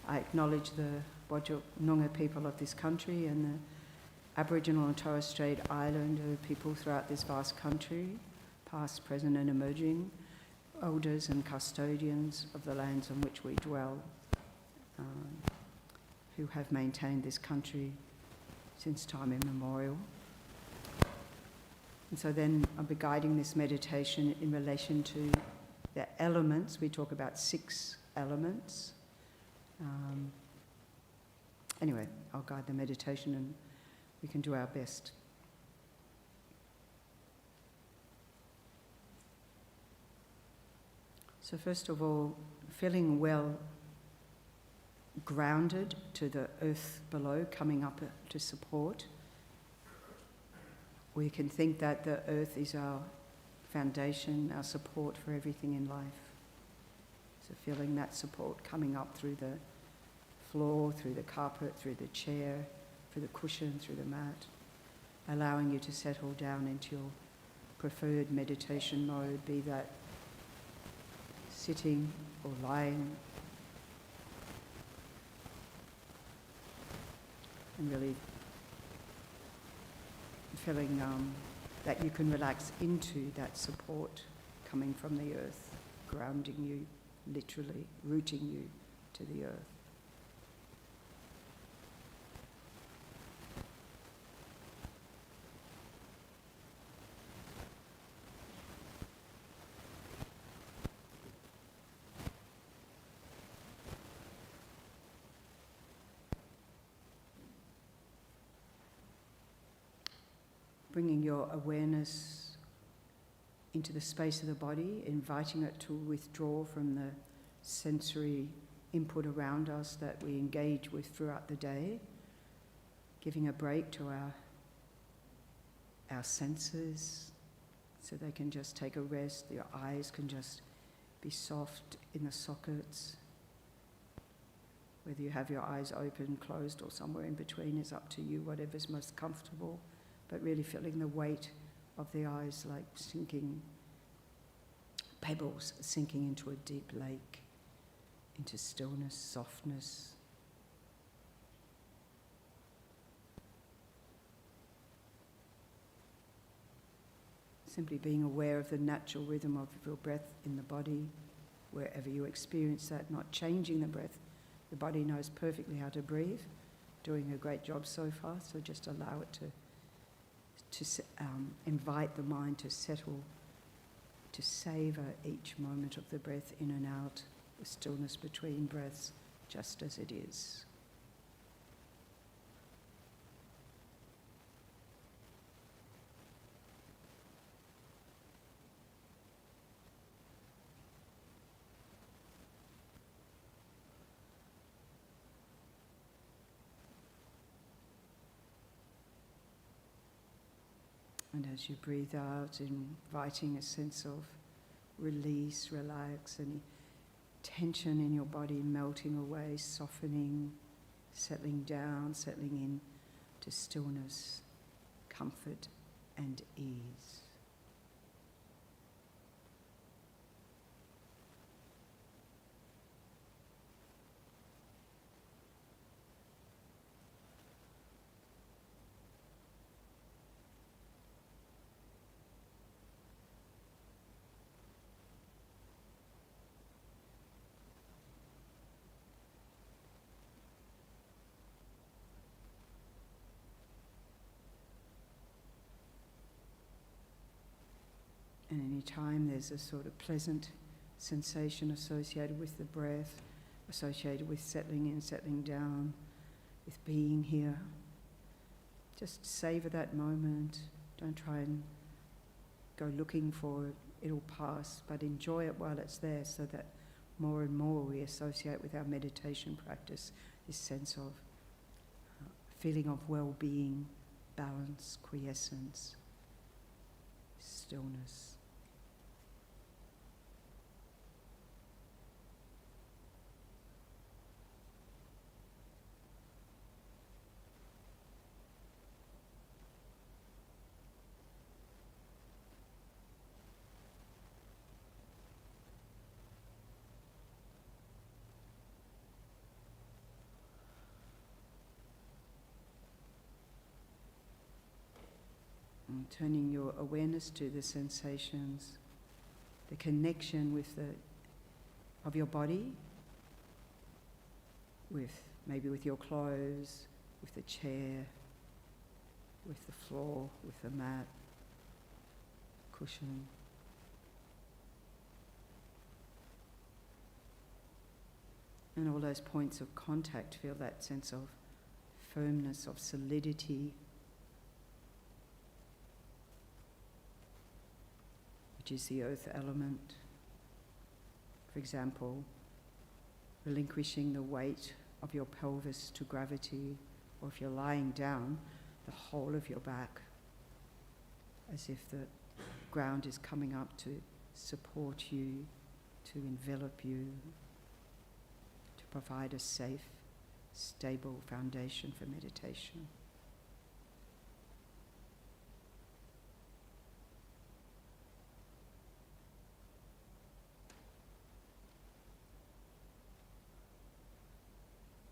I acknowledge the Whadjuk Noongar people of this country and the Aboriginal and Torres Strait Islander people throughout this vast country, past, present and emerging, elders and custodians of the lands on which we dwell, who have maintained this country since time immemorial. And so then I'll be guiding this meditation in relation to the elements. We talk about 6 elements. Anyway, I'll guide the meditation and we can do our best. So first of all, feeling well grounded to the earth below, coming up to support. We can think that the earth is our foundation, our support for everything in life. So feeling that support coming up through the floor, through the carpet, through the chair, through the cushion, through the mat, allowing you to settle down into your preferred meditation mode, be that sitting or lying, and really feeling that you can relax into that support coming from the earth, grounding you, literally rooting you to the earth. Bringing your awareness into the space of the body, inviting it to withdraw from the sensory input around us that we engage with throughout the day, giving a break to our senses so they can just take a rest. Your eyes can just be soft in the sockets. Whether you have your eyes open, closed, or somewhere in between is up to you, whatever's most comfortable. But really feeling the weight of the eyes like sinking, pebbles sinking into a deep lake, into stillness, softness. Simply being aware of the natural rhythm of your breath in the body, wherever you experience that, not changing the breath. The body knows perfectly how to breathe, doing a great job so far, so just allow it to invite the mind to settle, to savour each moment of the breath in and out, the stillness between breaths, just as it is. And as you breathe out, inviting a sense of release, relax, any tension in your body melting away, softening, settling down, settling in to stillness, comfort and ease. And any time there's a sort of pleasant sensation associated with the breath, associated with settling in, settling down, with being here, just savour that moment. Don't try and go looking for it. It'll pass, but enjoy it while it's there so that more and more we associate with our meditation practice this sense of feeling of well-being, balance, quiescence, stillness. Turning your awareness to the sensations, the connection of your body, maybe with your clothes, with the chair, with the floor, with the mat, cushion. And all those points of contact, feel that sense of firmness, of solidity, which is the earth element. For example, relinquishing the weight of your pelvis to gravity, or if you're lying down, the whole of your back, as if the ground is coming up to support you, to envelop you, to provide a safe, stable foundation for meditation.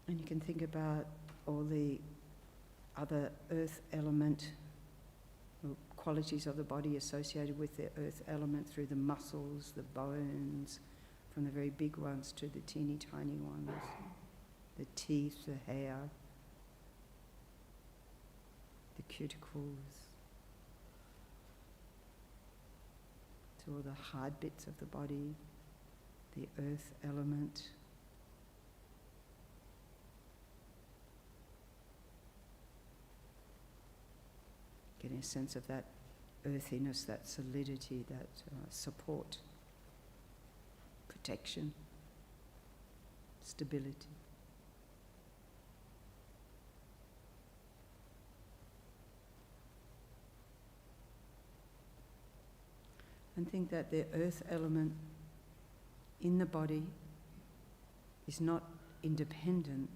And you can think about all the other earth element qualities of the body associated with the earth element through the muscles, the bones, from the very big ones to the teeny tiny ones, the teeth, the hair, the cuticles, to all the hard bits of the body, the earth element. Getting a sense of that earthiness, that solidity, that support, protection, stability. And think that the earth element in the body is not independent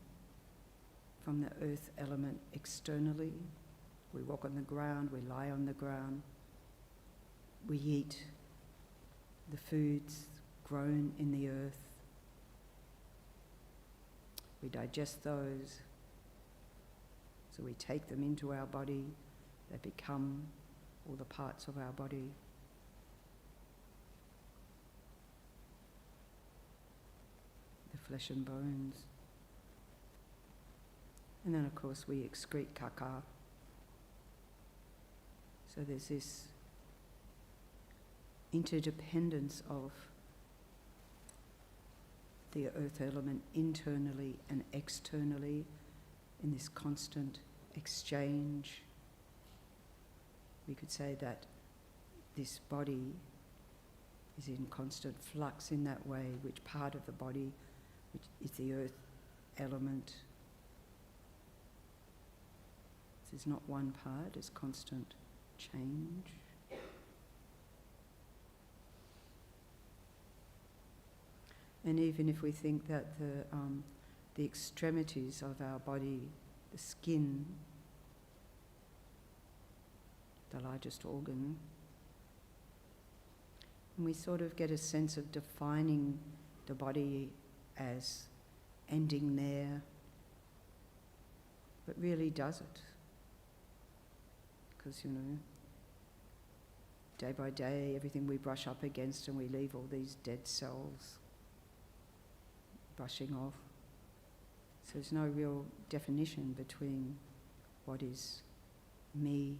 from the earth element externally. We walk on the ground, we lie on the ground, we eat the foods grown in the earth, we digest those, so we take them into our body, they become all the parts of our body. The flesh and bones. And then of course we excrete caca. So there's this interdependence of the earth element internally and externally in this constant exchange. We could say that this body is in constant flux in that way, which part of the body, which is the earth element. This is not one part, it's constant change. And even if we think that the extremities of our body, the skin, the largest organ, and we sort of get a sense of defining the body as ending there, but really does it? Because, day by day, everything we brush up against and we leave all these dead cells brushing off. So there's no real definition between what is me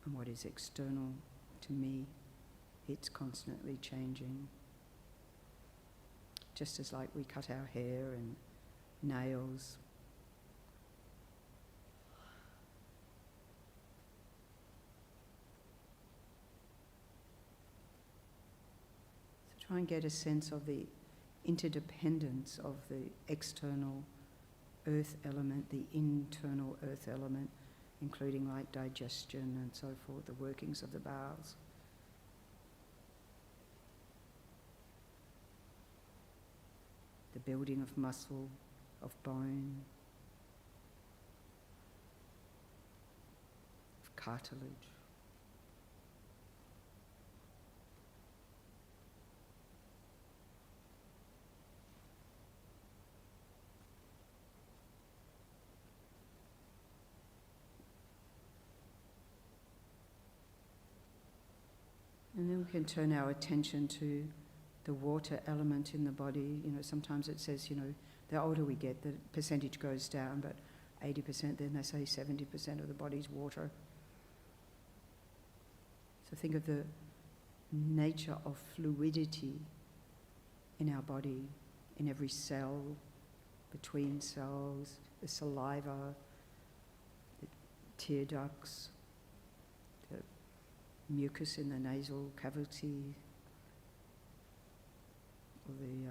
and what is external to me. It's constantly changing. Just as like we cut our hair and nails. So try and get a sense of the interdependence of the external earth element, the internal earth element, including like digestion and so forth, the workings of the bowels. The building of muscle, of bone, of cartilage. we can turn our attention to the water element in the body. You know, sometimes it says, you know, the older we get, the percentage goes down, but 80%, then they say 70% of the body's water. So think of the nature of fluidity in our body, in every cell, between cells, the saliva, the tear ducts, the mucus in the nasal cavity, or the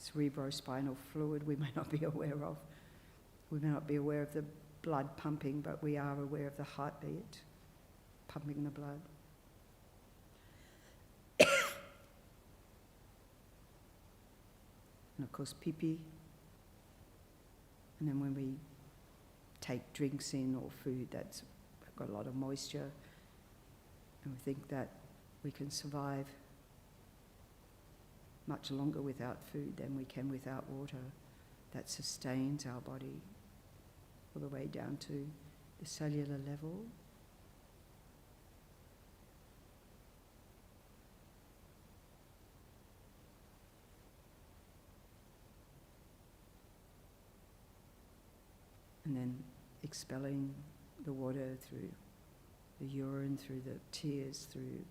cerebrospinal fluid we may not be aware of. We may not be aware of the blood pumping, but we are aware of the heartbeat pumping the blood. And of course, pee-pee. And then when we take drinks in or food that's got a lot of moisture, and we think that we can survive much longer without food than we can without water, that sustains our body all the way down to the cellular level. And then expelling the water through the urine, through the tears, through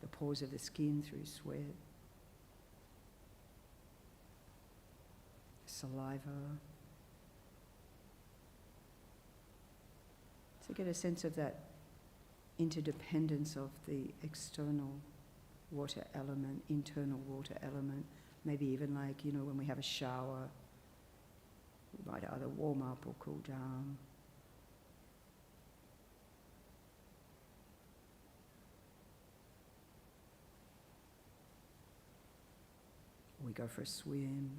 the pores of the skin, through sweat, saliva. So get a sense of that interdependence of the external water element, internal water element, maybe even like, you know, when we have a shower, we might either warm up or cool down. We go for a swim.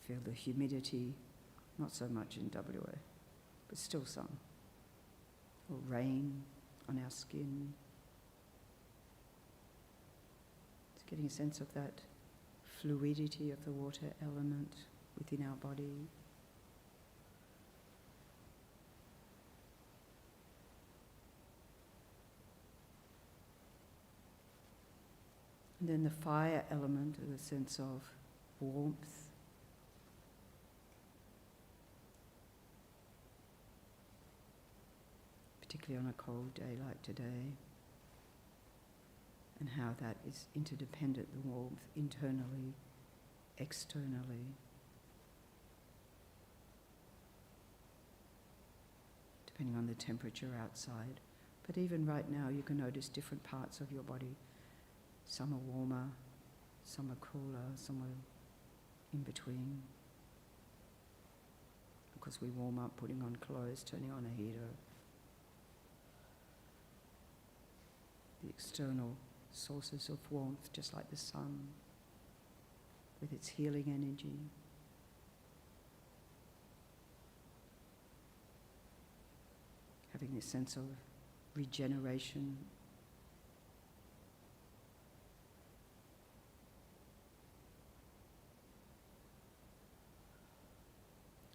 Feel the humidity, not so much in WA, but still some. Or rain on our skin. It's getting a sense of that fluidity of the water element within our body. And then the fire element, the sense of warmth. Particularly on a cold day like today. And how that is interdependent, the warmth, internally, externally. Depending on the temperature outside. But even right now, you can notice different parts of your body. Some are warmer, some are cooler, some are in between. Because we warm up putting on clothes, turning on a heater. The external sources of warmth, just like the sun, with its healing energy. Having this sense of regeneration.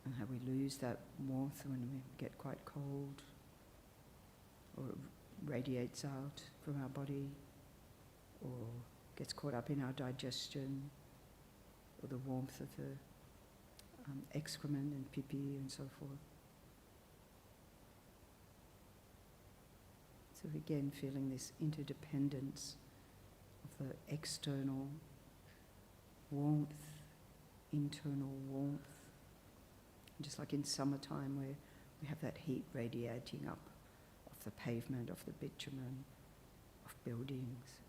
And how we lose that warmth when we get quite cold, or it radiates out from our body, or gets caught up in our digestion, or the warmth of the excrement and pee-pee and so forth. So again, feeling this interdependence of the external warmth, internal warmth. Just like in summertime where we have that heat radiating up off the pavement, off the bitumen, of buildings.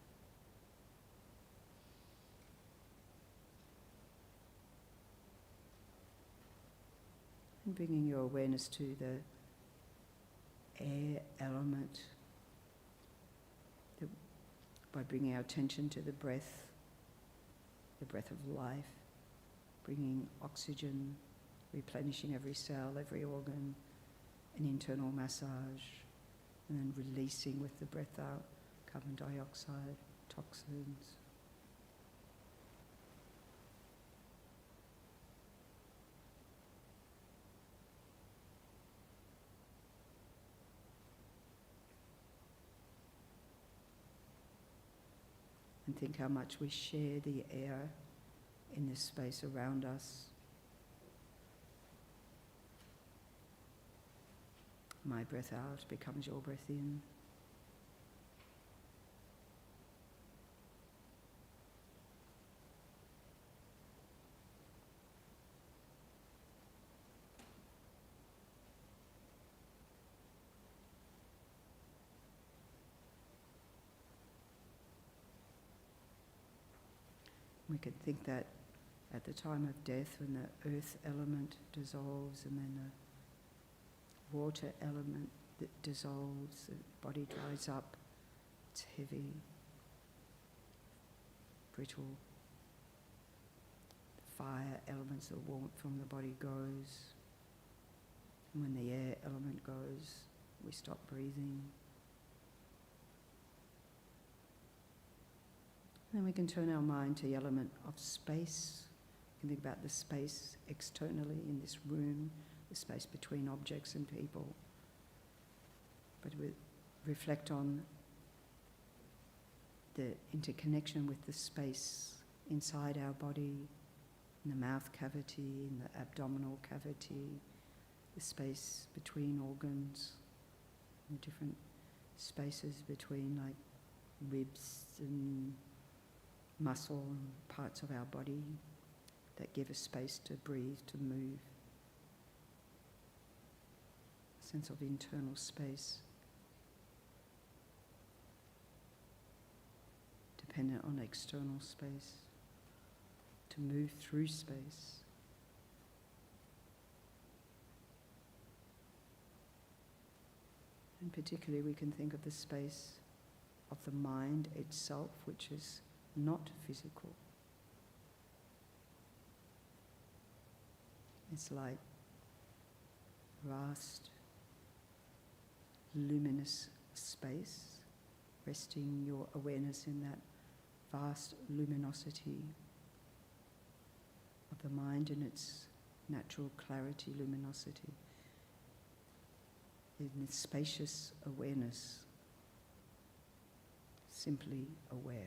And bringing your awareness to the air element, by bringing our attention to the breath of life, bringing oxygen, replenishing every cell, every organ, an internal massage, and then releasing with the breath out carbon dioxide, toxins. can think how much we share the air in this space around us. My breath out becomes your breath in. We can think that at the time of death, when the earth element dissolves and then the water element that dissolves, the body dries up, it's heavy, brittle. The fire elements, the warmth from the body goes. And when the air element goes, we stop breathing. Then we can turn our mind to the element of space. We can think about the space externally in this room, the space between objects and people. But we reflect on the interconnection with the space inside our body, in the mouth cavity, in the abdominal cavity, the space between organs, the different spaces between like ribs and muscle and parts of our body that give us space to breathe, to move. A sense of internal space, dependent on external space, to move through space. And particularly we can think of the space of the mind itself, which is not physical. It's like vast, luminous space, resting your awareness in that vast luminosity of the mind and its natural clarity, luminosity. In this spacious awareness, simply aware.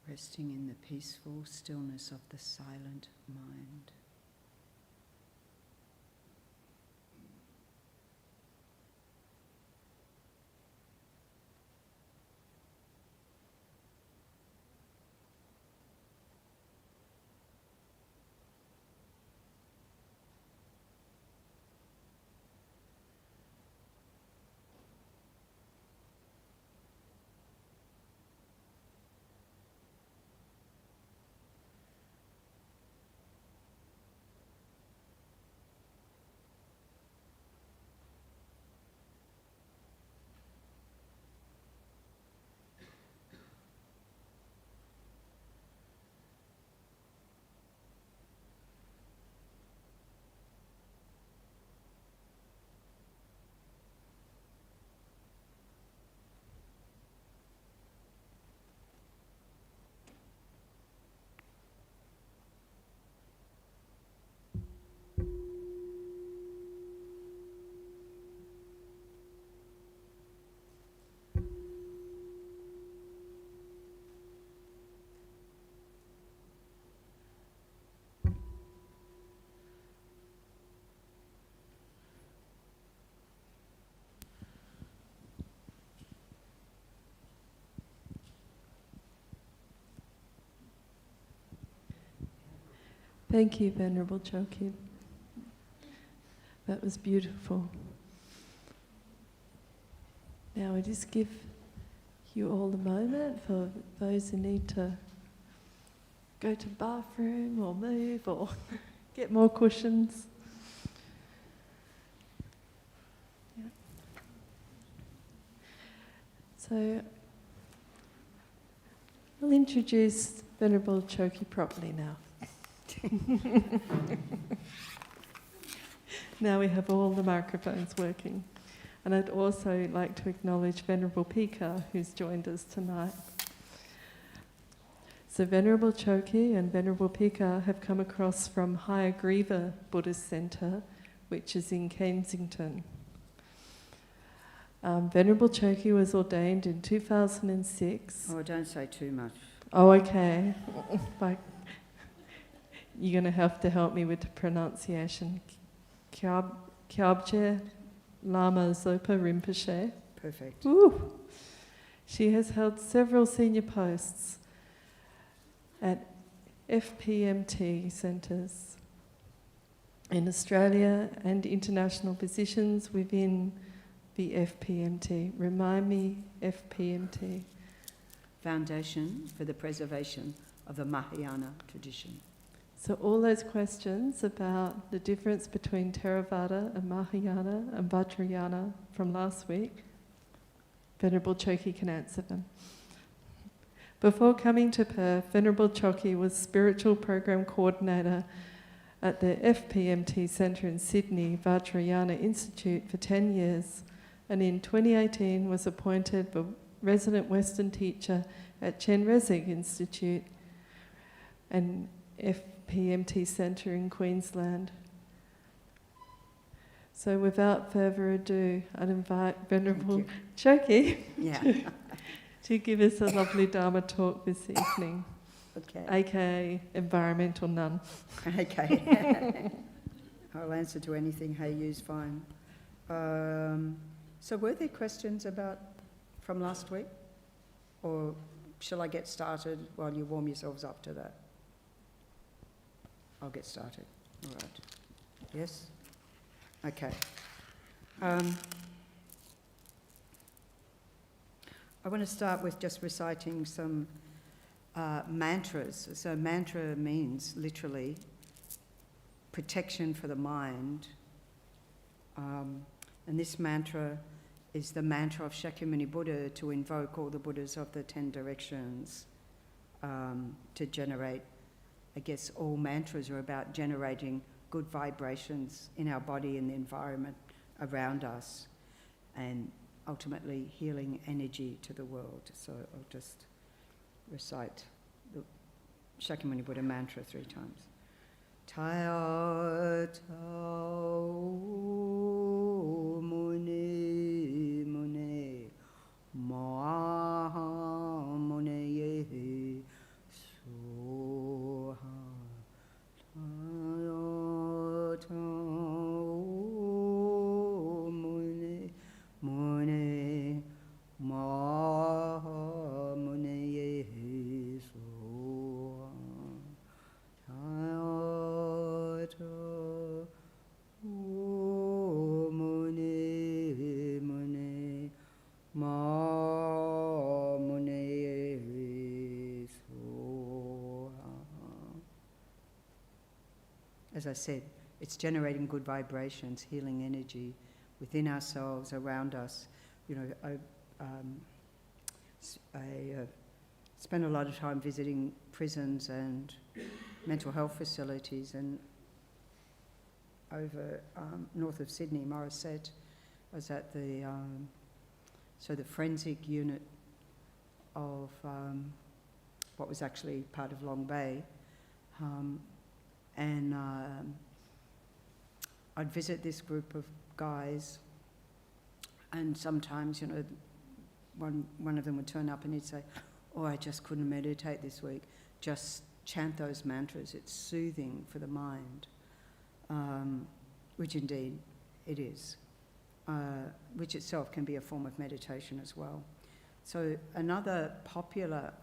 Resting in the peaceful stillness of the silent mind. Thank you, Venerable Chokyi. That was beautiful. Now I just give you all a moment for those who need to go to the bathroom or move or get more cushions. Yeah. So I'll introduce Venerable Chokyi properly now. Now we have all the microphones working. And I'd also like to acknowledge Venerable Pika, who's joined us tonight. So Venerable Chokyi and Venerable Pika have come across from Hayagriva Buddhist Centre, which is in Kensington. Venerable Chokyi was ordained in 2006. Oh, don't say too much. Oh, okay. You're going to have to help me with the pronunciation. Kyabje Lama Zopa Rinpoche. Perfect. Ooh. She has held several senior posts at FPMT Centres in Australia and international positions within the FPMT. Remind me, FPMT. Foundation for the Preservation of the Mahayana Tradition. So all those questions about the difference between Theravada and Mahayana and Vajrayana from last week, Venerable Chokyi can answer them. Before coming to Perth, Venerable Chokyi was Spiritual Program Coordinator at the FPMT Centre in Sydney, Vajrayana Institute for 10 years, and in 2018 was appointed the Resident Western Teacher at Chenrezig Institute and FPMT Centre in Queensland. So without further ado, I'd invite Venerable Chokyi to give us a lovely Dharma talk this evening, aka environmental nun. Okay. I'll answer to anything Hey You's fine. So were there questions from last week? Or shall I get started while you warm yourselves up to that? I'll get started. All right. Yes? Okay. I want to start with just reciting some mantras. So mantra means literally protection for the mind. And this mantra is the mantra of Shakyamuni Buddha to invoke all the Buddhas of the 10 directions to generate, I guess all mantras are about generating good vibrations in our body and the environment around us and ultimately healing energy to the world. So I'll just recite the Shakyamuni Buddha mantra 3 times. Taya tau mune mune maha mune yehi soha taya tau mune mune maha mune yehi soha taya tau mune mune ma mune soha. As I said, it's generating good vibrations, healing energy within ourselves, around us. You know, I spend a lot of time visiting prisons and mental health facilities, and over north of Sydney, Morisset, I was at the forensic unit of what was actually part of Long Bay, and I'd visit this group of guys, and sometimes, you know, one of them would turn up and he'd say, "Oh, I just couldn't meditate this week. Just chant those mantras. It's soothing for the mind," which indeed it is. Which itself can be a form of meditation as well. So another popular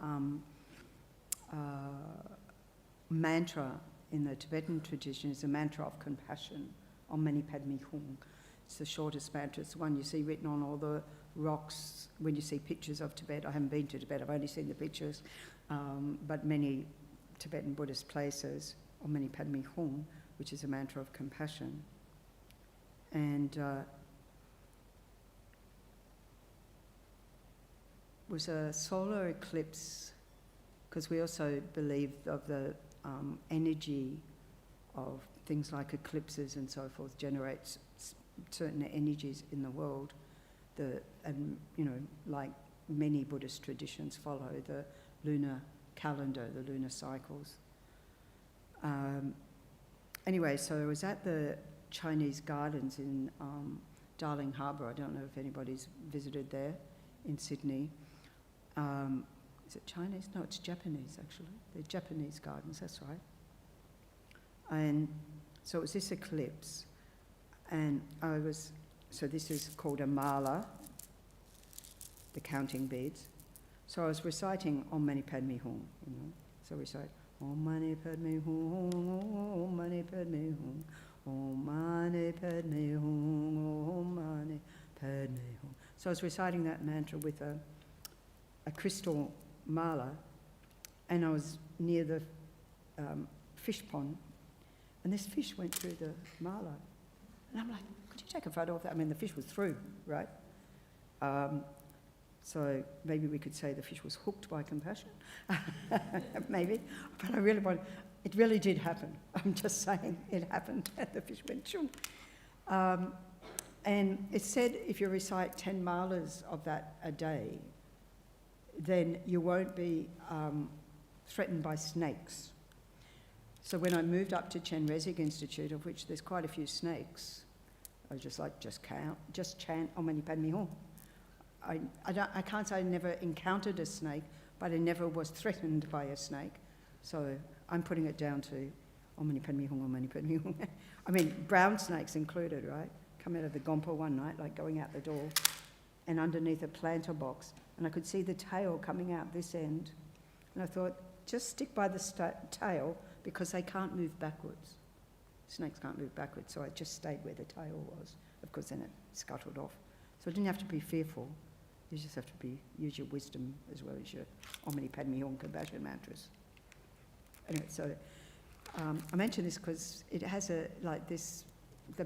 mantra in the Tibetan tradition is a mantra of compassion, Om Mani Padme Hum. It's the shortest mantra. It's the one you see written on all the rocks when you see pictures of Tibet. I haven't been to Tibet, I've only seen the pictures, but many Tibetan Buddhist places, Om Mani Padme Hum, which is a mantra of compassion. And was a solar eclipse, because we also believe of the energy of things like eclipses and so forth generates certain energies in the world. And like many Buddhist traditions follow the lunar calendar, the lunar cycles. Anyway, so I was at the Chinese Gardens in Darling Harbour. I don't know if anybody's visited there in Sydney. Is it Chinese? No, it's Japanese actually. They're Japanese gardens, that's right. And so it was this eclipse, and so this is called a mala, the counting beads. So I was reciting Om Mani Padme Hum, So we recite Om Mani Padme Hum, Om Mani Padme Hum, Om Mani Padme Hum, Om Mani Padme Hum. So I was reciting that mantra with a crystal mala, and I was near the fish pond, and this fish went through the mala. And I'm like, could you take a photo of that? I mean, the fish was through, right? So maybe we could say the fish was hooked by compassion, maybe. But I really it really did happen. I'm just saying it happened, and the fish went shoo. And it said if you recite 10 malas of that a day, then you won't be threatened by snakes. So when I moved up to Chenrezig Institute, of which there's quite a few snakes, I was just like, just chant Om Mani Padme Hum. I can't say I never encountered a snake, but I never was threatened by a snake. So I'm putting it down to Om Mani Padme Hum, Om Mani Padme Hum. I mean, brown snakes included, right? Come out of the Gompa one night, like going out the door, and underneath a planter box, and I could see the tail coming out this end. And I thought, just stick by the tail, because they can't move backwards. Snakes can't move backwards, so I just stayed where the tail was. Of course, then it scuttled off. So I didn't have to be fearful. You just have to use your wisdom as well as your Om Mani Padme Hum compassion mantras. Anyway, so I mention this because it has the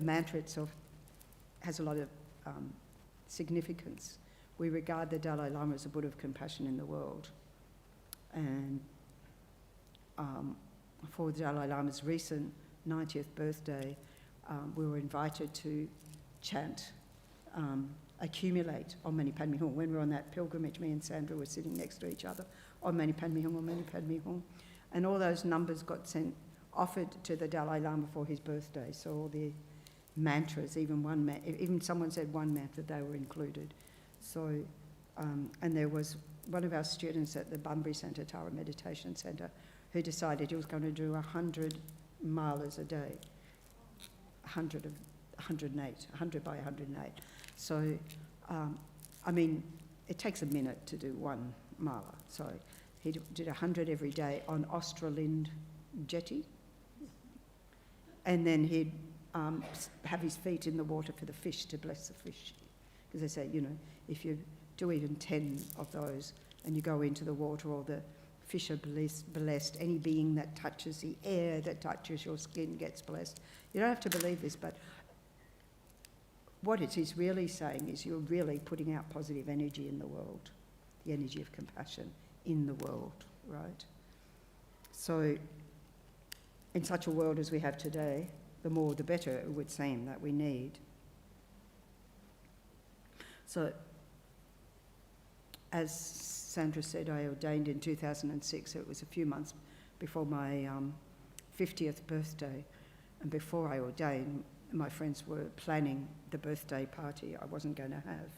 mantra itself has a lot of significance. We regard the Dalai Lama as a Buddha of compassion in the world. And for the Dalai Lama's recent 90th birthday, we were invited to chant, accumulate Om Mani Padme Hum. When we were on that pilgrimage, me and Sandra were sitting next to each other, Om Mani Padme Hum, Om Mani Padme Hum. And all those numbers got offered to the Dalai Lama for his birthday. So all the mantras, even someone said one mantra, they were included. So, and there was one of our students at the Bunbury Centre, Tara Meditation Centre, who decided he was going to do 100 malas a day, 100 by 108. So, I mean, it takes a minute to do one mala. So he did 100 every day on Australind jetty. And then he'd have his feet in the water for the fish, to bless the fish. Because they say, if you do even 10 of those and you go into the water, or the fish are blessed, any being that touches the air, that touches your skin gets blessed. You don't have to believe this, but what it is really saying is you're really putting out positive energy in the world, the energy of compassion in the world, right? So in such a world as we have today, the more the better it would seem that we need. So as Sandra said, I ordained in 2006, so it was a few months before my 50th birthday. And before I ordained, my friends were planning the birthday party I wasn't going to have.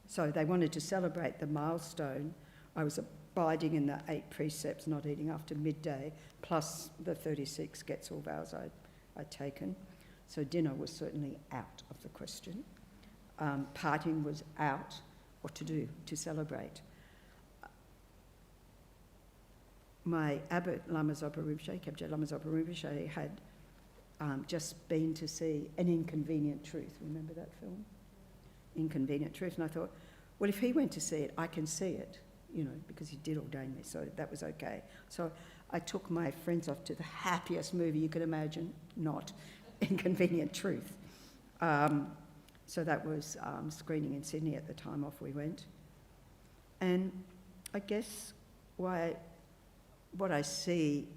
So they wanted to celebrate the milestone. I was abiding in the 8 precepts, not eating after midday, plus the 36 Getzel vows I'd taken. So dinner was certainly out of the question. Partying was out. What to do to celebrate? my abbot, Lama Zopa Rinpoche, Kyabje Lama Zopa Rinpoche, had just been to see An Inconvenient Truth. Remember that film? Inconvenient Truth. And I thought, well, if he went to see it, I can see it, you know, because he did ordain me, so that was okay. So I took my friends off to the happiest movie you could imagine, not Inconvenient Truth. So that was screening in Sydney at the time. Off we went. And I guess what I see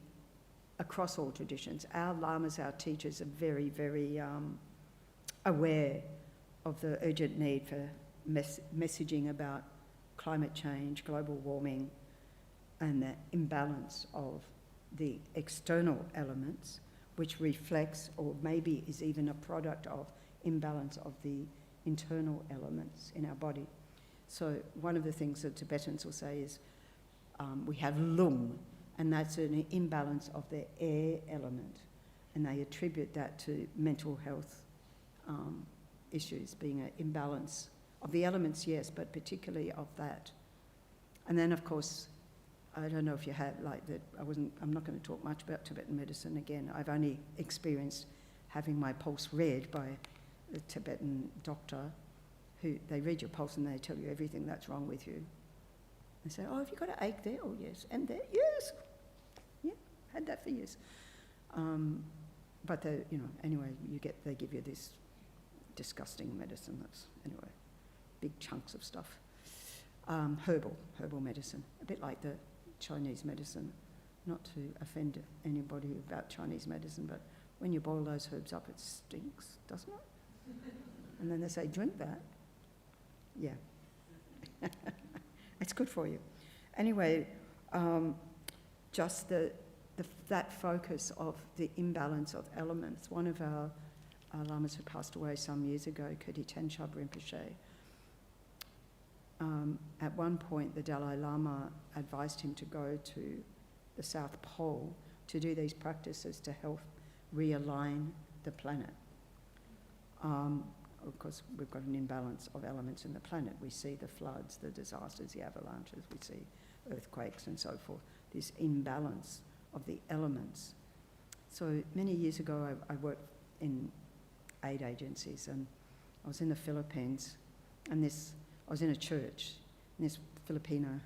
across all traditions, our lamas, our teachers are very, very aware of the urgent need for messaging about climate change, global warming, and the imbalance of the external elements, which reflects or maybe is even a product of imbalance of the internal elements in our body. So one of the things that Tibetans will say is we have lung, and that's an imbalance of the air element, and they attribute that to mental health issues, being an imbalance of the elements, yes, but particularly of that. And then, of course, I don't know if you have, like that, I'm not going to talk much about Tibetan medicine again. I've only experienced having my pulse read by a Tibetan doctor who, they read your pulse and they tell you everything that's wrong with you. They say, oh, have you got an ache there? Oh, yes. And there? Yes. Yeah, had that for years. But they, you know, anyway, they give you this disgusting medicine that's, anyway, big chunks of stuff. Herbal medicine, a bit like the Chinese medicine. Not to offend anybody about Chinese medicine, but when you boil those herbs up, it stinks, doesn't it? And then they say, drink that. Yeah. It's good for you. Anyway, just that focus of the imbalance of elements. One of our lamas who passed away some years ago, Kudi Tenshab Rinpoche, at one point the Dalai Lama advised him to go to the South Pole to do these practices to help realign the planet. Of course, we've got an imbalance of elements in the planet. We see the floods, the disasters, the avalanches, we see earthquakes and so forth, this imbalance of the elements. So many years ago, I worked in aid agencies, and I was in the Philippines, and I was in a church, and this Filipino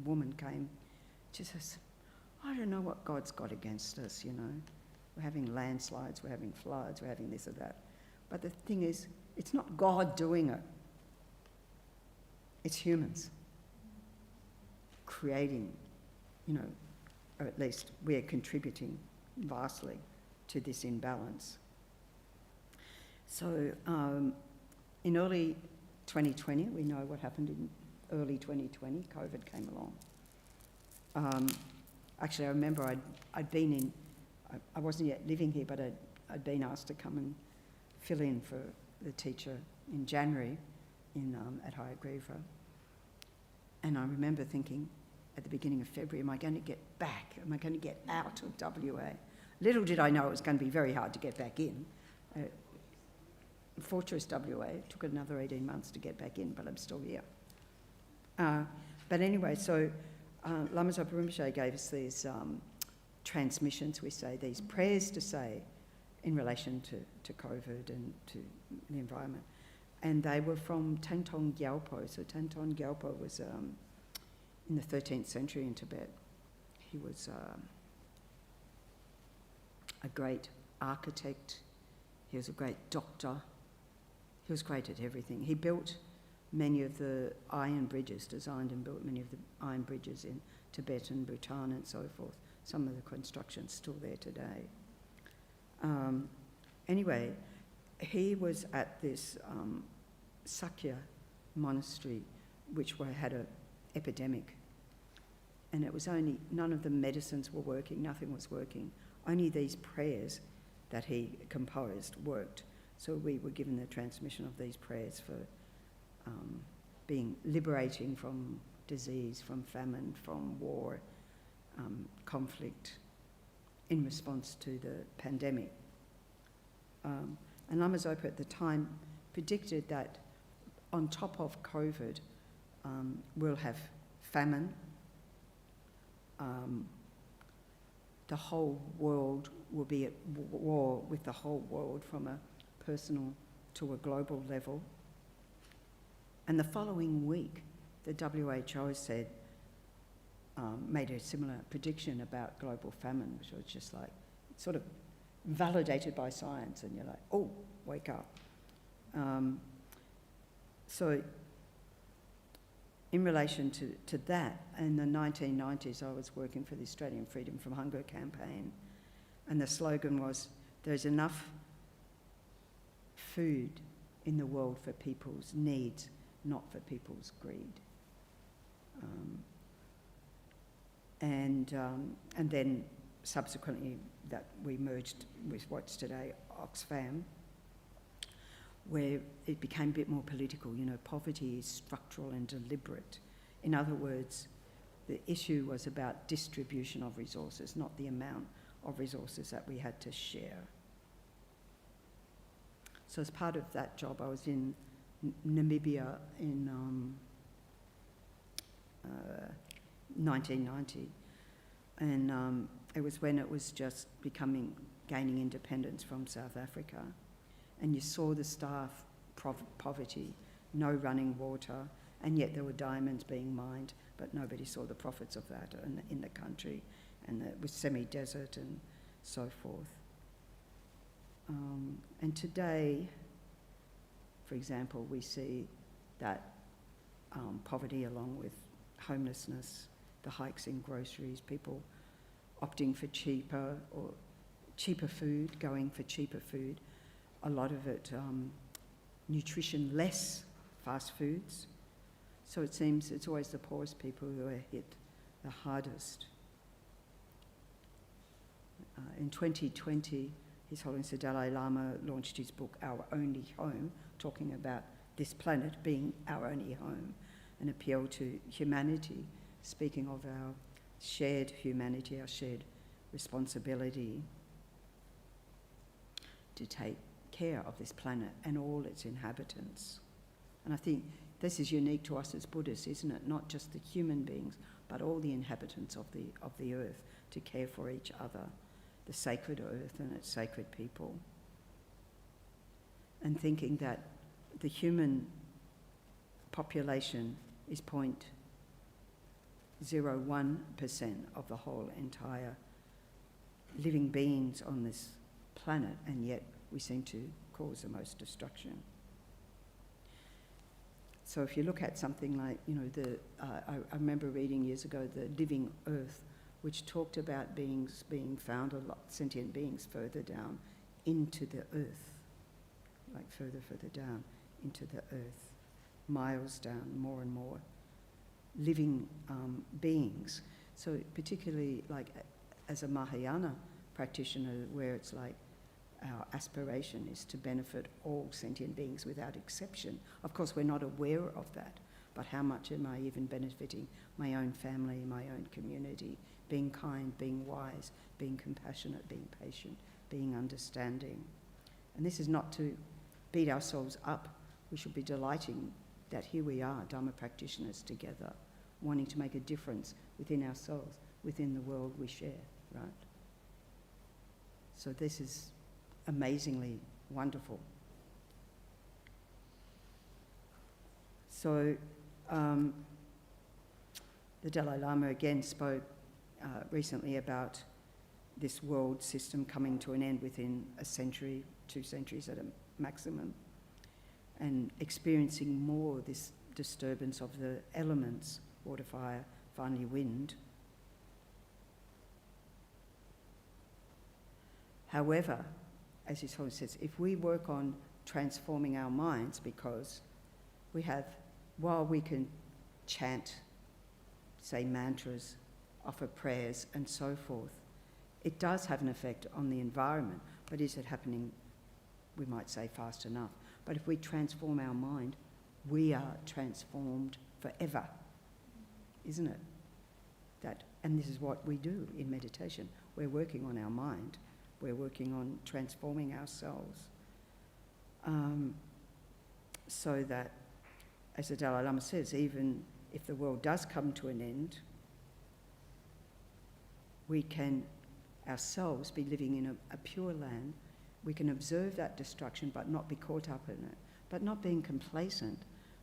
woman came. She says, I don't know what God's got against us, you know. We're having landslides, we're having floods, we're having this or that. But the thing is, it's not God doing it. It's humans creating, you know, or at least we're contributing vastly to this imbalance. So in early 2020, we know what happened in early 2020, COVID came along. Actually, I remember I'd been in, I wasn't yet living here, but I'd been asked to come and fill in for the teacher in January at Hayagriva. And I remember thinking at the beginning of February, am I going to get back? Am I going to get out of WA? Little did I know it was going to be very hard to get back in. Fortress WA, it took another 18 months to get back in, but I'm still here. But anyway, so Lama Zopa Rinpoche gave us these transmissions, we say, these prayers to say in relation to COVID and to the environment. And they were from Tantong Gyalpo. So Tantong Gyalpo was in the 13th century in Tibet. He was a great architect. He was a great doctor. He was great at everything. He built many of the iron bridges, designed and built many of the iron bridges in Tibet and Bhutan and so forth. Some of the construction's still there today. Anyway, he was at this Sakya monastery, which had an epidemic. And it was only, none of the medicines were working, nothing was working. Only these prayers that he composed worked. So we were given the transmission of these prayers for being liberating from disease, from famine, from war, conflict, in response to the pandemic. And Lama Zopa at the time predicted that on top of COVID, we'll have famine, the whole world will be at war with the whole world from a personal to a global level. And the following week, the WHO said, made a similar prediction about global famine, which was just like, sort of validated by science, and you're like, oh, wake up. So in relation to that, in the 1990s, I was working for the Australian Freedom from Hunger campaign, and the slogan was, there's enough food in the world for people's needs, not for people's greed. And then subsequently that we merged with what's today Oxfam, where it became a bit more political. Poverty is structural and deliberate. In other words, the issue was about distribution of resources, not the amount of resources that we had to share. So as part of that job, I was in Namibia in 1990, and it was when it was just gaining independence from South Africa, and you saw the stark poverty, no running water, and yet there were diamonds being mined, but nobody saw the profits of that in the country, and it was semi-desert and so forth. And today, for example, we see that poverty along with homelessness, the hikes in groceries, people opting for cheaper food, going for cheaper food, a lot of it nutrition-less fast foods. So it seems it's always the poorest people who are hit the hardest. In 2020, His Holiness the Dalai Lama launched his book, Our Only Home, talking about this planet being our only home, an appeal to humanity, speaking of our shared humanity, our shared responsibility to take care of this planet and all its inhabitants. And I think this is unique to us as Buddhists, isn't it? Not just the human beings, but all the inhabitants of the earth, to care for each other, the sacred earth and its sacred people. And thinking that the human population is 0.01% of the whole entire living beings on this planet, and yet we seem to cause the most destruction. So if you look at something like, I remember reading years ago, The Living Earth, which talked about beings being found, sentient beings further down into the earth, like further down into the earth, miles down, more and more, living beings. So particularly like as a Mahayana practitioner, where it's like our aspiration is to benefit all sentient beings without exception. Of course, we're not aware of that, but how much am I even benefiting my own family, my own community, being kind, being wise, being compassionate, being patient, being understanding. And this is not to beat ourselves up. We should be delighting that here we are, Dharma practitioners together, wanting to make a difference within ourselves, within the world we share, right? So this is amazingly wonderful. So the Dalai Lama again spoke recently about this world system coming to an end within a century, 2 centuries at a maximum, and experiencing more this disturbance of the elements, water, fire, finally wind. However, as His Holiness says, if we work on transforming our minds, because we have, while we can chant, say mantras, offer prayers and so forth, it does have an effect on the environment, but is it happening, we might say, fast enough? But if we transform our mind, we are transformed forever, isn't it? And this is what we do in meditation. We're working on our mind. We're working on transforming ourselves, so that, as the Dalai Lama says, even if the world does come to an end, we can ourselves be living in a pure land. We can observe that destruction but not be caught up in it, but not being complacent,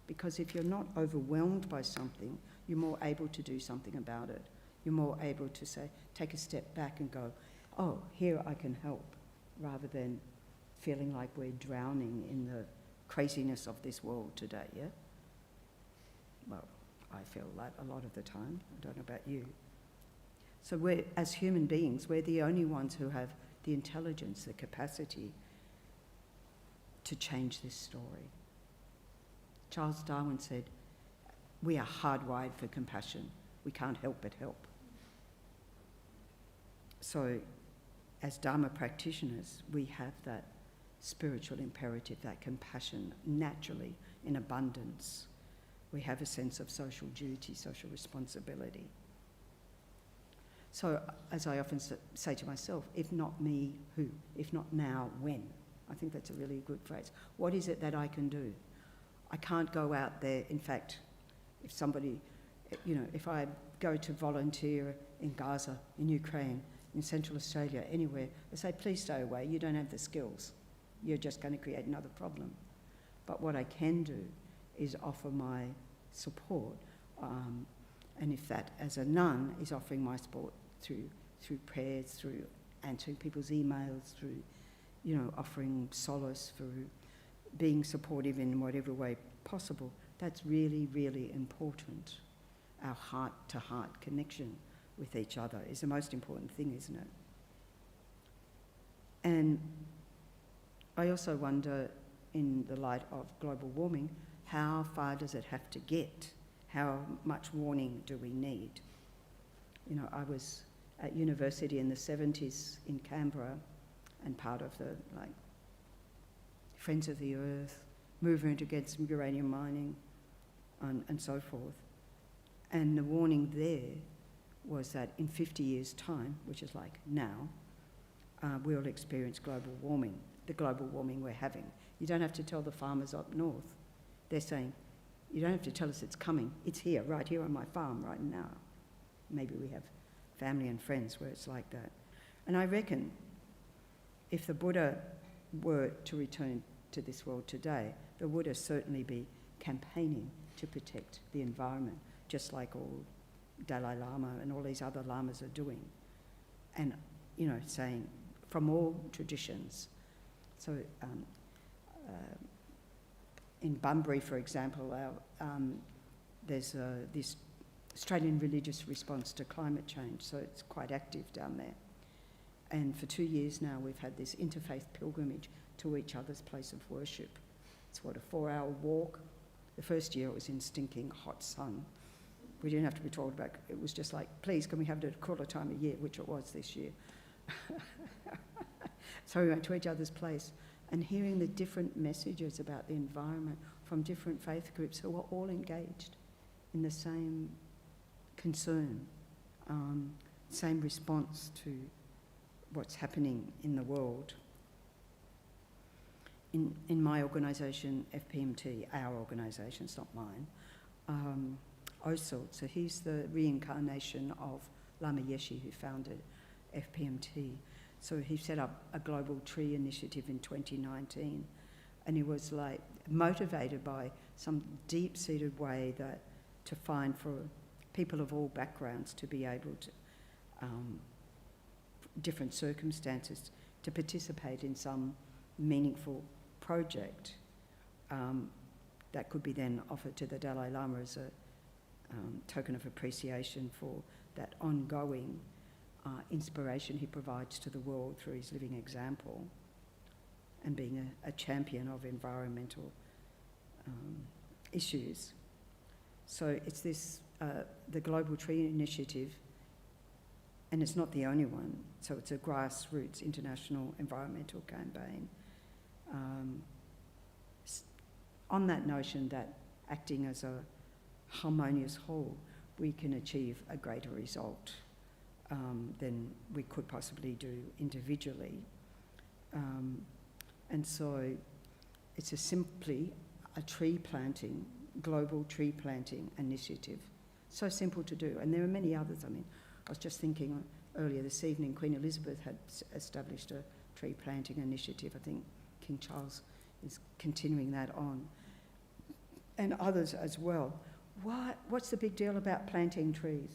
because if you're not overwhelmed by something, you're more able to do something about it. You're more able to say, take a step back and go, oh, here I can help, rather than feeling like we're drowning in the craziness of this world today, yeah? Well, I feel that a lot of the time. I don't know about you. So we're, as human beings, we're the only ones who have the intelligence, the capacity to change this story. Charles Darwin said, we are hardwired for compassion. We can't help but help. So as Dharma practitioners, we have that spiritual imperative, that compassion naturally in abundance. We have a sense of social duty, social responsibility. So, as I often say to myself, if not me, who? If not now, when? I think that's a really good phrase. What is it that I can do? I can't go out there. In fact, if somebody, if I go to volunteer in Gaza, in Ukraine, in Central Australia, anywhere, they say, please stay away, you don't have the skills. You're just going to create another problem. But what I can do is offer my support, and if that, as a nun, is offering my support through prayers, through answering people's emails, through, offering solace, through being supportive in whatever way possible, that's really, really important. Our heart-to-heart connection with each other is the most important thing, isn't it? And I also wonder, in the light of global warming, how far does it have to get? How much warning do we need? I was at university in the 70s in Canberra and part of the Friends of the Earth, movement against uranium mining and so forth. And the warning there was that in 50 years' time, which is like now, we'll experience global warming, the global warming we're having. You don't have to tell the farmers up north. They're saying, you don't have to tell us it's coming. It's here, right here on my farm, right now. Maybe we have family and friends where it's like that. And I reckon if the Buddha were to return to this world today, the Buddha certainly be campaigning to protect the environment, just like all Dalai Lama and all these other lamas are doing. And, saying from all traditions. So in Bunbury, for example, there's this Australian religious response to climate change, so it's quite active down there. And for 2 years now, we've had this interfaith pilgrimage to each other's place of worship. It's a 4-hour walk. The first year it was in stinking hot sun. We didn't have to be told about it. It was just like, please, can we have it at a cooler time of year, which it was this year. So we went to each other's place, and hearing the different messages about the environment from different faith groups who are all engaged in the same concern, same response to what's happening in the world. In my organisation, FPMT, our organisation, it's not mine, Osel, so he's the reincarnation of Lama Yeshe, who founded FPMT. So he set up a global tree initiative in 2019, and he was motivated by some deep-seated way to find for people of all backgrounds to be able to, different circumstances, to participate in some meaningful project that could be then offered to the Dalai Lama as a token of appreciation for that ongoing inspiration he provides to the world through his living example and being a champion of environmental issues. So it's this, the Global Tree Initiative, and it's not the only one, so it's a grassroots international environmental campaign on that notion that acting as a harmonious whole, we can achieve a greater result than we could possibly do individually. And so it's simply a global tree planting initiative. So simple to do. And there are many others. I was just thinking, earlier this evening, Queen Elizabeth had established a tree planting initiative. I think King Charles is continuing that on, and others as well. What's the big deal about planting trees?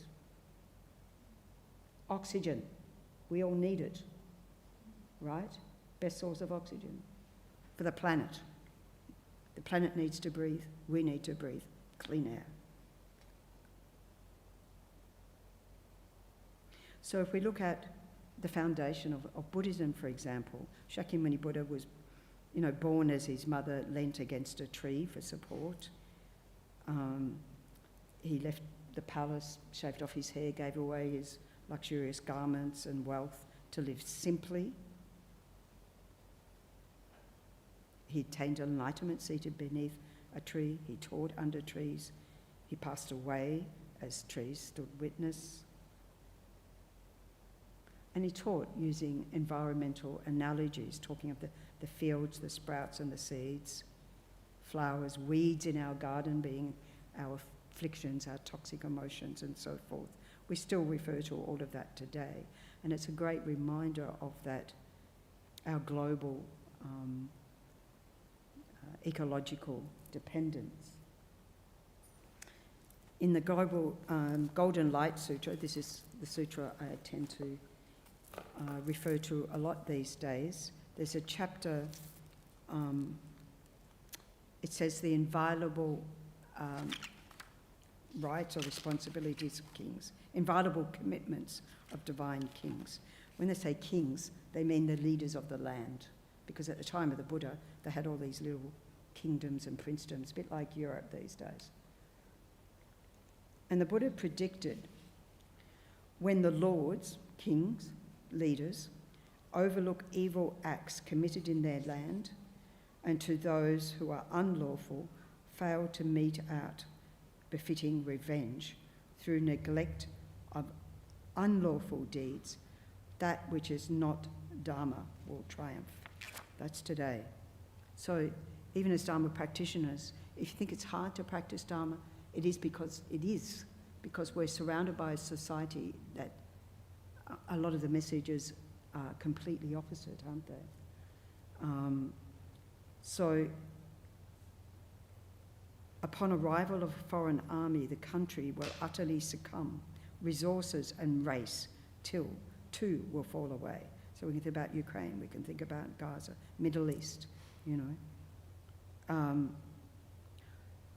Oxygen. We all need it, right? Best source of oxygen for the planet. The planet needs to breathe. We need to breathe clean air. So if we look at the foundation of Buddhism, for example, Shakyamuni Buddha was, born as his mother leant against a tree for support. He left the palace, shaved off his hair, gave away his luxurious garments and wealth to live simply. He attained enlightenment seated beneath a tree. He taught under trees. He passed away as trees stood witness. And he taught using environmental analogies, talking of the fields, the sprouts and the seeds, flowers, weeds in our garden being our afflictions, our toxic emotions and so forth. We still refer to all of that today. And it's a great reminder of that, our global ecological dependence. In the global Golden Light Sutra, this is the sutra I tend to refer to a lot these days. There's a chapter, it says the inviolable rights or responsibilities of kings, inviolable commitments of divine kings. When they say kings, they mean the leaders of the land, because at the time of the Buddha, they had all these little kingdoms and princedoms, a bit like Europe these days. And the Buddha predicted when the lords, kings, leaders, overlook evil acts committed in their land, and to those who are unlawful, fail to mete out befitting revenge through neglect of unlawful deeds, that which is not Dharma will triumph. That's today. So even as Dharma practitioners, if you think it's hard to practice Dharma, it is because we're surrounded by a society that a lot of the messages are completely opposite, aren't they? So upon arrival of a foreign army, the country will utterly succumb. Resources and race too will fall away. So we can think about Ukraine, we can think about Gaza, Middle East,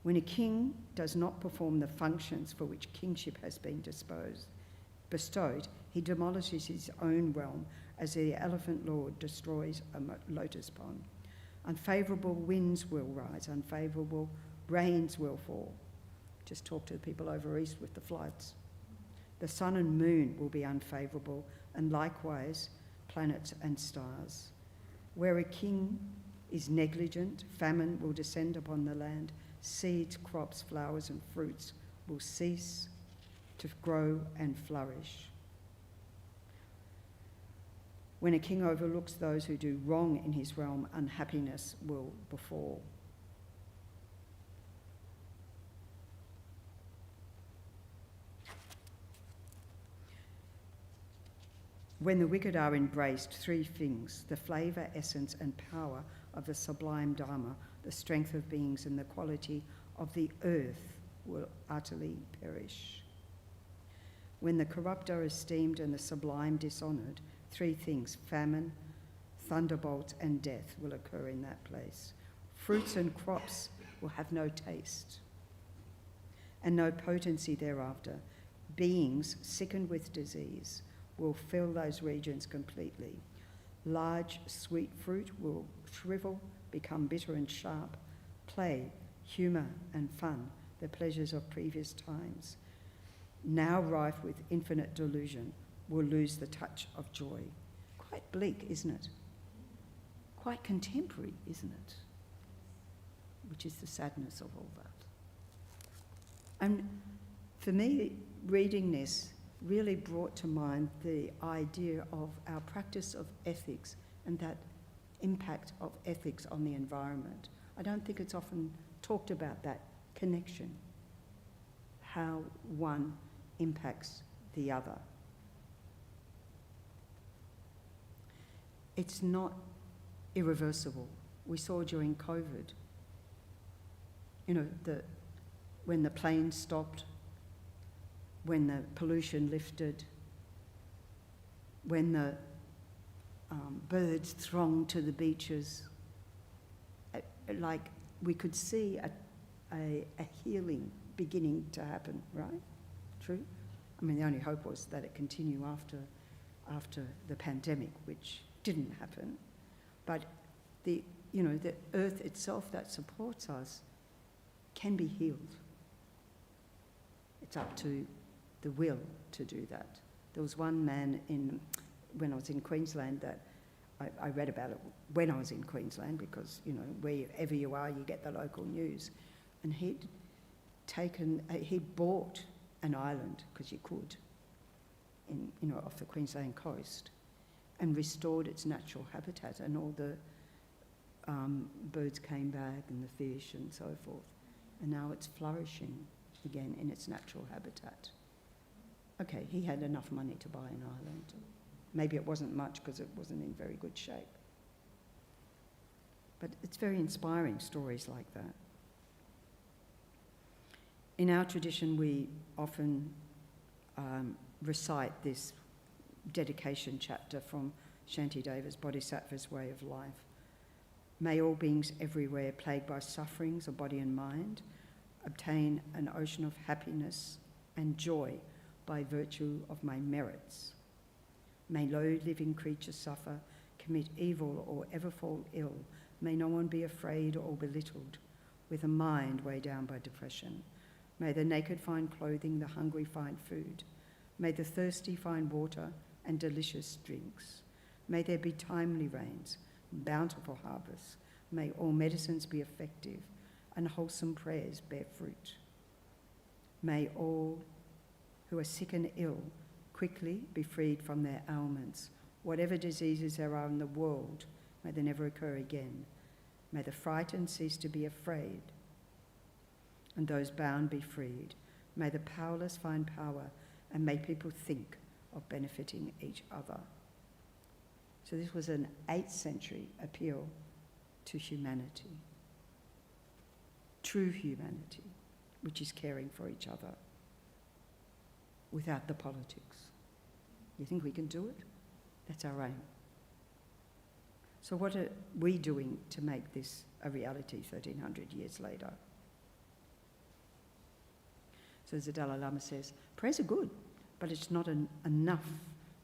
When a king does not perform the functions for which kingship has been bestowed, he demolishes his own realm as the elephant lord destroys a lotus pond. Unfavourable winds will rise, unfavourable rains will fall. Just talk to the people over east with the floods. The sun and moon will be unfavourable, and likewise planets and stars. Where a king is negligent, famine will descend upon the land. Seeds, crops, flowers and fruits will cease to grow and flourish. When a king overlooks those who do wrong in his realm, unhappiness will befall. When the wicked are embraced, three things, the flavour, essence and power of the sublime Dharma, the strength of beings and the quality of the earth will utterly perish. When the corrupt are esteemed and the sublime dishonoured, three things, famine, thunderbolts and death will occur in that place. Fruits and crops will have no taste and no potency thereafter. Beings sickened with disease will fill those regions completely. Large, sweet fruit will shrivel, become bitter and sharp. Play, humour and fun, the pleasures of previous times, now rife with infinite delusion, will lose the touch of joy. Quite bleak, isn't it? Quite contemporary, isn't it? Which is the sadness of all that. And for me, reading this really brought to mind the idea of our practice of ethics and that impact of ethics on the environment. I don't think it's often talked about, that connection, how one impacts the other. it's not irreversible. We saw during COVID, when the planes stopped, when the pollution lifted, when the birds thronged to the beaches, like we could see a healing beginning to happen, right? True? I mean, the only hope was that it continue after the pandemic, which didn't happen. But the earth itself that supports us can be healed. It's up to the will to do that. There was one man when I was in Queensland that I read about it when I was in Queensland, because wherever you are, you get the local news, and he'd bought an island, because you could, off the Queensland coast, and restored its natural habitat, and all the birds came back and the fish and so forth, and now it's flourishing again in its natural habitat. Okay, he had enough money to buy an island. Maybe it wasn't much because it wasn't in very good shape. But it's very inspiring stories like that. In our tradition, we often recite this dedication chapter from Shantideva's Bodhisattva's Way of Life. May all beings everywhere plagued by sufferings of body and mind obtain an ocean of happiness and joy by virtue of my merits. May low living creatures suffer, commit evil, or ever fall ill. May no one be afraid or belittled, with a mind weighed down by depression. May the naked find clothing, the hungry find food. May the thirsty find water and delicious drinks. May there be timely rains, bountiful harvests. May all medicines be effective and wholesome prayers bear fruit. May all who are sick and ill quickly be freed from their ailments. Whatever diseases there are in the world, may they never occur again. May the frightened cease to be afraid, and those bound be freed. May the powerless find power, and may people think of benefiting each other. So this was an 8th century appeal to humanity, true humanity, which is caring for each other without the politics. You think we can do it? That's our aim. So what are we doing to make this a reality 1,300 years later? So as the Dalai Lama says, prayers are good, but it's not enough.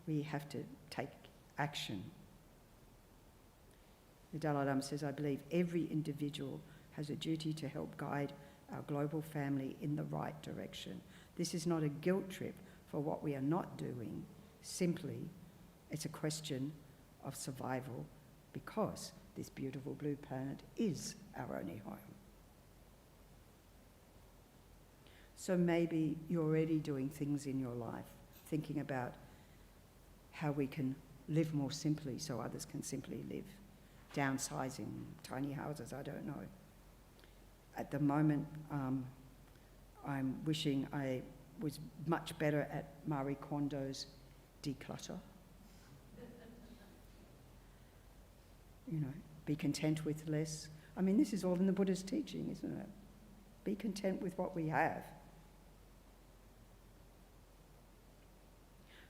We have to take action. The Dalai Lama says, I believe every individual has a duty to help guide our global family in the right direction. This is not a guilt trip for what we are not doing. Simply, it's a question of survival, because this beautiful blue planet is our only home. So maybe you're already doing things in your life, thinking about how we can live more simply so others can simply live. Downsizing, tiny houses, I don't know. At the moment, I'm wishing I was much better at Marie Kondo's declutter. Be content with less. I mean, this is all in the Buddha's teaching, isn't it? Be content with what we have.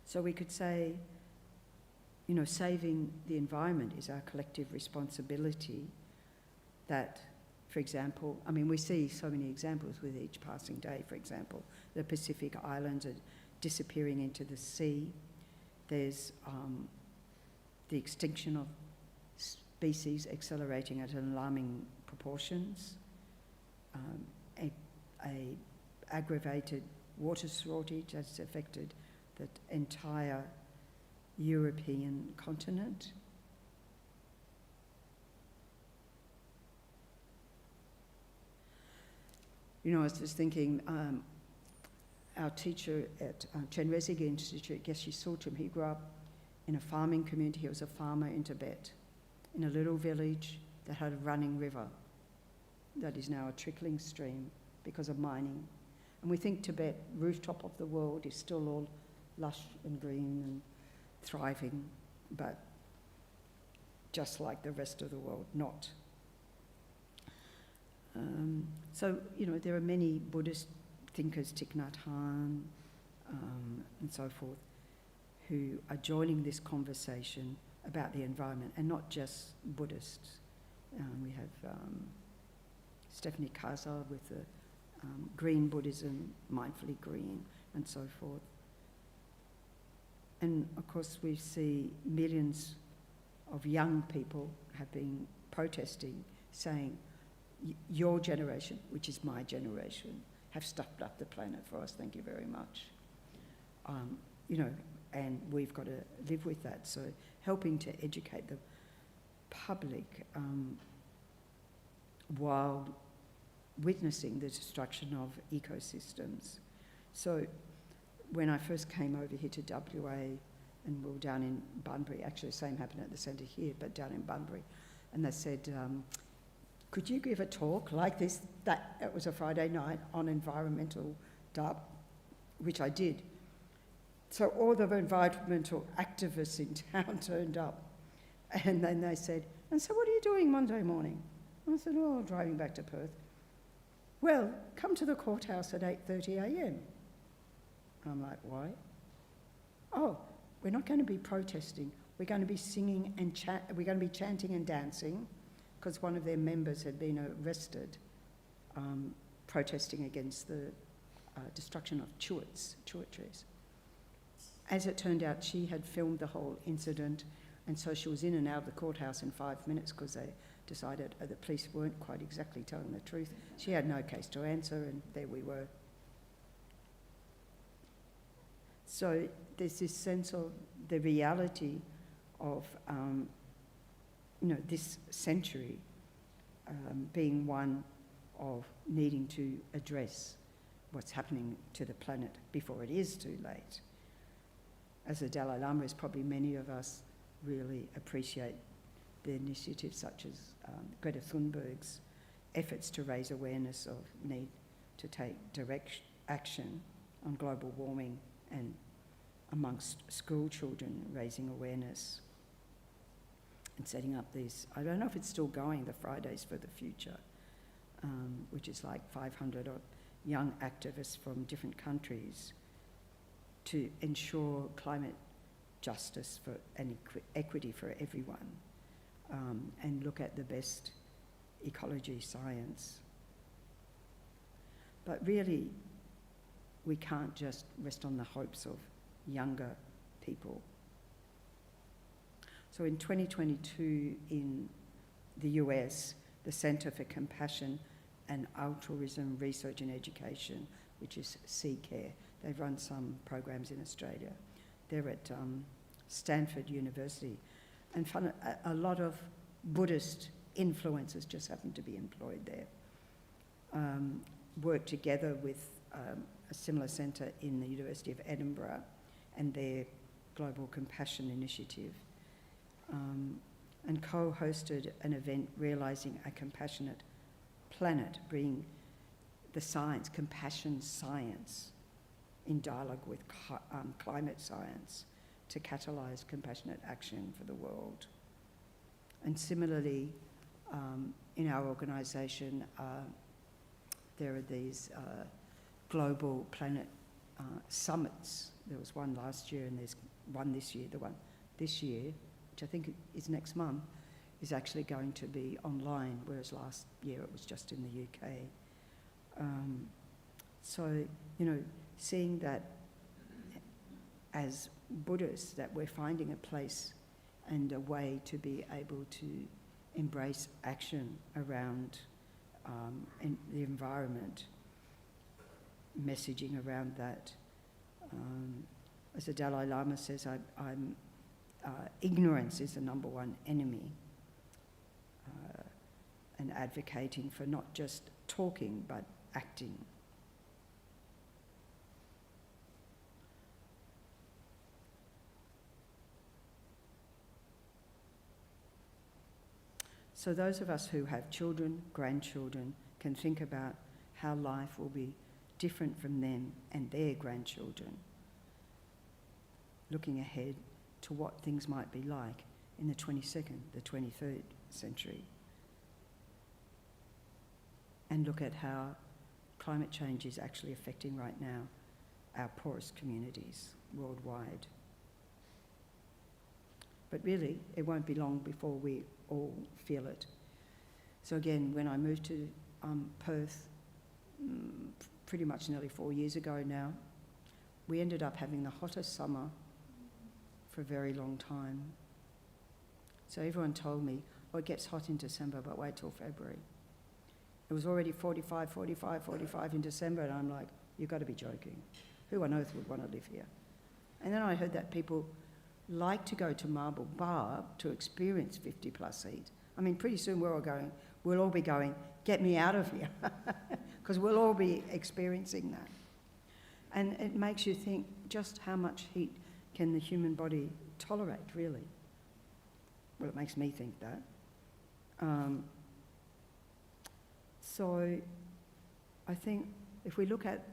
So we could say, saving the environment is our collective responsibility. That, for example, we see so many examples with each passing day. For example, the Pacific Islands are disappearing into the sea. There's the extinction of species accelerating at alarming proportions. A aggravated water shortage has affected the entire European continent. I was just thinking, our teacher at Chenrezig Institute, Geshe Sultrim, he grew up in a farming community. He was a farmer in Tibet, in a little village that had a running river that is now a trickling stream because of mining. And we think Tibet, rooftop of the world, is still all lush and green and thriving, but just like the rest of the world not. So, there are many Buddhist thinkers, Thich Nhat Hanh, and so forth, who are joining this conversation about the environment, and not just Buddhists. We have Stephanie Kaza with the Green Buddhism, Mindfully Green, and so forth. And of course we see millions of young people have been protesting, saying, your generation, which is my generation, have stuffed up the planet for us, thank you very much. And we've got to live with that. So helping to educate the public while witnessing the destruction of ecosystems. So when I first came over here to WA, and we were down in Bunbury, actually the same happened at the centre here, but down in Bunbury, and they said, could you give a talk like this? It was a Friday night on environmental dub, which I did. So all the environmental activists in town turned up, and then they said, and so what are you doing Monday morning? I said, driving back to Perth. Well, come to the courthouse at 8:30 a.m. I'm like, why? Oh, we're not going to be protesting. We're going to be singing and we're going to be chanting and dancing, because one of their members had been arrested protesting against the destruction of chewit trees. As it turned out, she had filmed the whole incident, and so she was in and out of the courthouse in 5 minutes because they decided the police weren't quite exactly telling the truth. She had no case to answer, and there we were. So there's this sense of the reality of this century being one of needing to address what's happening to the planet before it is too late. As the Dalai Lama, is probably many of us really appreciate the initiatives such as Greta Thunberg's efforts to raise awareness of need to take direct action on global warming, and amongst school children raising awareness and setting up these, I don't know if it's still going, the Fridays for the Future, which is like 500 odd young activists from different countries to ensure climate justice and equity for everyone, and look at the best ecology science. But really, we can't just rest on the hopes of younger people. So in 2022 in the US, the Centre for Compassion and Altruism Research and Education, which is CCARE, they've run some programs in Australia. They're at Stanford University, and a lot of Buddhist influencers just happen to be employed there. Work together with a similar centre in the University of Edinburgh and their Global Compassion Initiative, and co-hosted an event realising a compassionate planet, bringing the science, compassion science, in dialogue with climate science to catalyse compassionate action for the world. And similarly, in our organisation, there are these global planet summits. There was one last year and there's one this year. The one this year, which I think is next month, is actually going to be online, whereas last year it was just in the UK. So, seeing that as Buddhists, that we're finding a place and a way to be able to embrace action around in the environment, messaging around that. As the Dalai Lama says, ignorance is the number one enemy, and advocating for not just talking but acting. So those of us who have children, grandchildren, can think about how life will be different from them and their grandchildren, looking ahead to what things might be like in the 22nd, the 23rd century. And look at how climate change is actually affecting right now our poorest communities worldwide. But really, it won't be long before we all feel it. So again, when I moved to Perth, pretty much nearly 4 years ago now, we ended up having the hottest summer for a very long time. So everyone told me, oh, it gets hot in December, but wait till February. It was already 45 in December, and I'm like, you've got to be joking. Who on earth would want to live here? And then I heard that people like to go to Marble Bar to experience 50 plus heat. I mean, pretty soon we'll all be going, get me out of here, because we'll all be experiencing that. And it makes you think just how much heat can the human body tolerate, really? Well, it makes me think that. So I think if we look at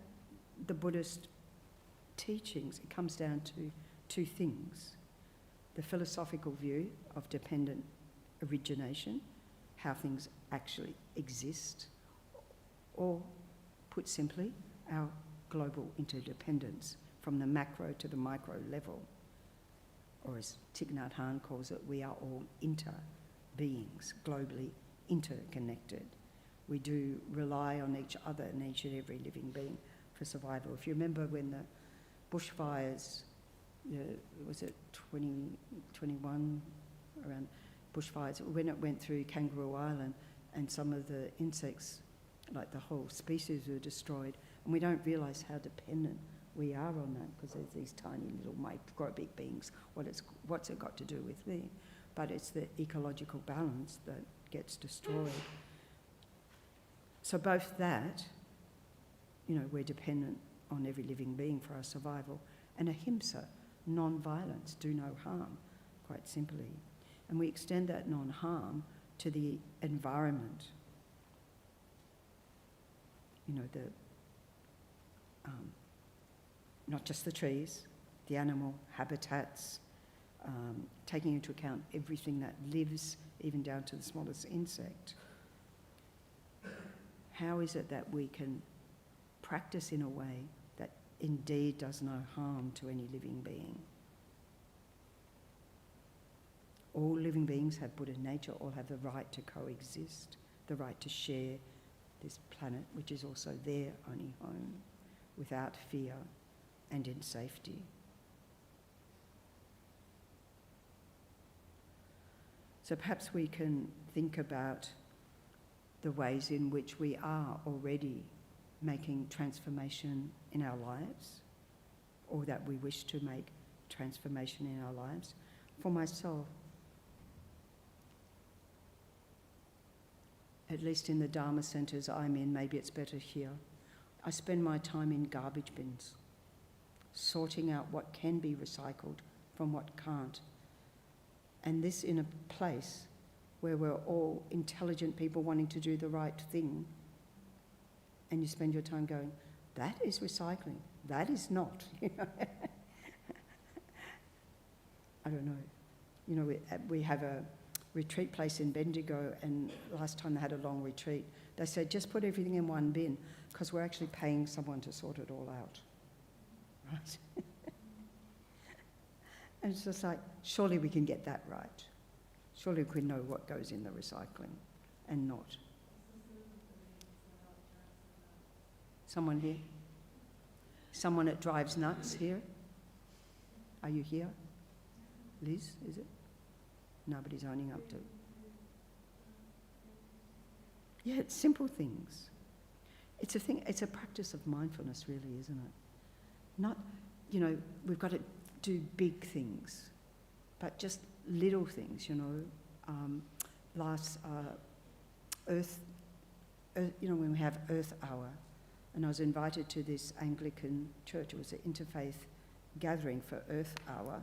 the Buddhist teachings, it comes down to two things. The philosophical view of dependent origination, how things actually exist, or put simply, our global interdependence from the macro to the micro level. Or as Thich Nhat Hanh calls it, we are all inter-beings, globally interconnected. We do rely on each other and each and every living being for survival. If you remember when the bushfires, was it 2021, around bushfires, when it went through Kangaroo Island and some of the insects, like the whole species, were destroyed, and we don't realise how dependent we are on that, because there's these tiny little microbic beings. What's it got to do with me? But it's the ecological balance that gets destroyed. So both that, we're dependent on every living being for our survival, and ahimsa, non-violence, do no harm, quite simply. And we extend that non-harm to the environment. Not just the trees, the animal habitats, taking into account everything that lives, even down to the smallest insect. How is it that we can practice in a way that indeed does no harm to any living being? All living beings have Buddha nature, all have the right to coexist, the right to share this planet, which is also their only home, without fear and in safety. So perhaps we can think about the ways in which we are already making transformation in our lives, or that we wish to make transformation in our lives. For myself, at least in the Dharma centres I'm in, maybe it's better here, I spend my time in garbage bins, sorting out what can be recycled from what can't. And this in a place where we're all intelligent people wanting to do the right thing, and you spend your time going, that is recycling, that is not. I don't know. We have a retreat place in Bendigo, and last time they had a long retreat, they said, just put everything in one bin, because we're actually paying someone to sort it all out. Right? And it's just like, surely we can get that right. Surely we can know what goes in the recycling and not. Someone here? Someone that drives nuts here? Are you here? Liz, is it? Nobody's owning up to it. Yeah, it's simple things. It's a practice of mindfulness, really, isn't it? Not, we've got to do big things, but just little things, last Earth, when we have Earth Hour, and I was invited to this Anglican church. It was an interfaith gathering for Earth Hour.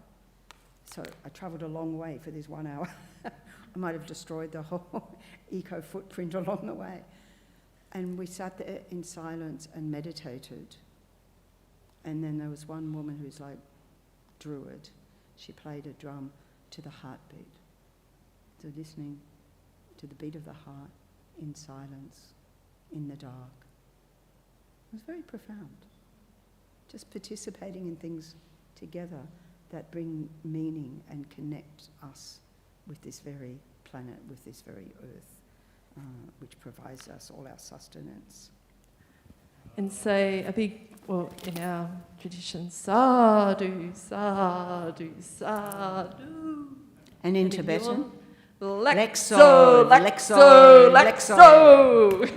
So I travelled a long way for this 1 hour. I might have destroyed the whole eco footprint along the way. And we sat there in silence and meditated. And then there was one woman who's like druid. She played a drum to the heartbeat. So listening to the beat of the heart in silence, in the dark. It was very profound. Just participating in things together that bring meaning and connect us with this very planet, with this very earth, which provides us all our sustenance. And say a big, well, in our tradition, sadhu, sadhu, sadhu. And in Tibetan? Lexo, lexo, lexo.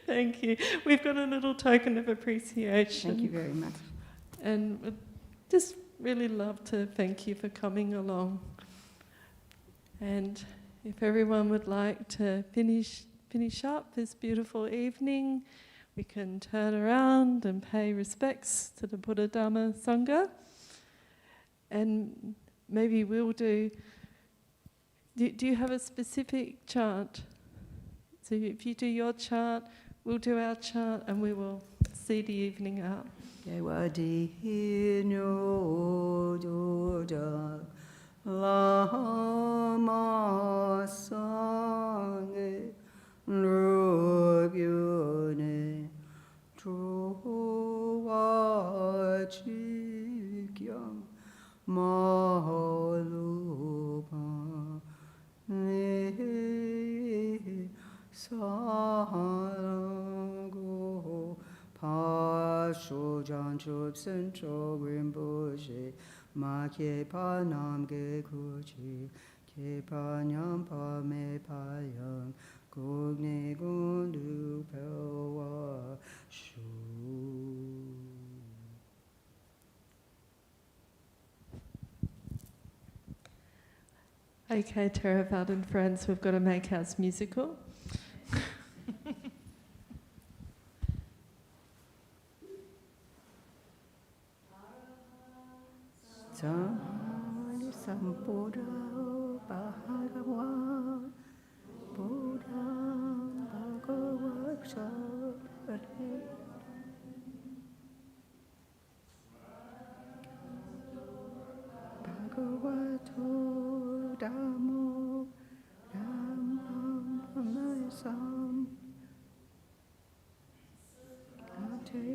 Thank you. We've got a little token of appreciation. Thank you very much. And we'd just really love to thank you for coming along. And if everyone would like to finish up this beautiful evening, we can turn around and pay respects to the Buddha, Dhamma, Sangha. And maybe we'll do you have a specific chant? So if you do your chant, we'll do our chant and we will see the evening out. Lama Sangye Rugyone Truwa Chikyam Mahalupa Ne Sarango Pasho Janchub Sencho Rinpoche Ma ke pa nam ge kuchi, ke pa nyam pa me pa yang, gog ne gundu pelwa shu. Okay, Theravadan friends, we've got to make ours musical. Samani Sambuddha Bhagavan Buddha Bhagavat Sarvate Bhagavato Dhammo Dhammam Sam Ate